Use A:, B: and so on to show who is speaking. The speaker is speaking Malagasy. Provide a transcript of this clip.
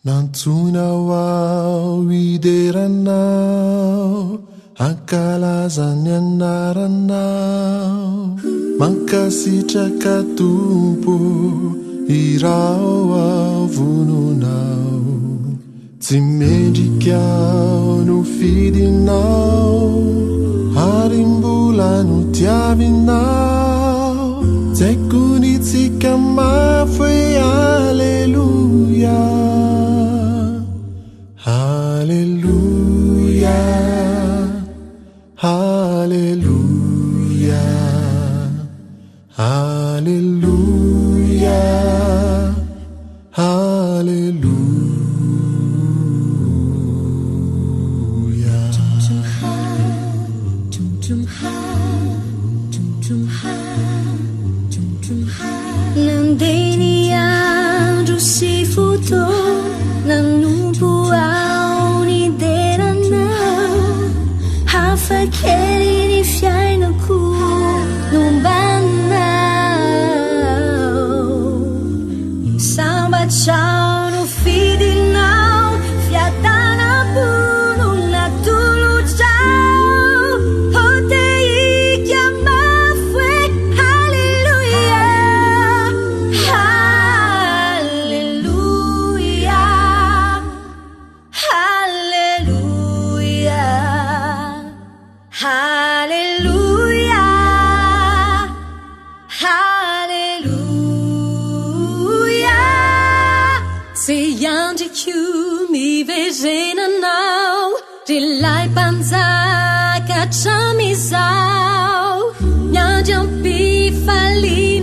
A: Nantsonao ao ideranao ankalazany anaranao mankasitraka tompo irao ao vononao tsy mendrikao no fidinao ary mbola no tiavinao tsaiko ny tsika mafy aleluia Hallelujah, Hallelujah, Hallelujah, Hallelujah.
B: Nandeni andro si fotô nanompo ao ny deranao hafakely ny fiainako nombanao sambatrao no fidinao fiatanam-bono natolotrao hoteika mafy Hallelujah, Hallelujah, Hallelujah. Se andriky mivezenanao relay mpanjaka hatramizao miandry ampifaliana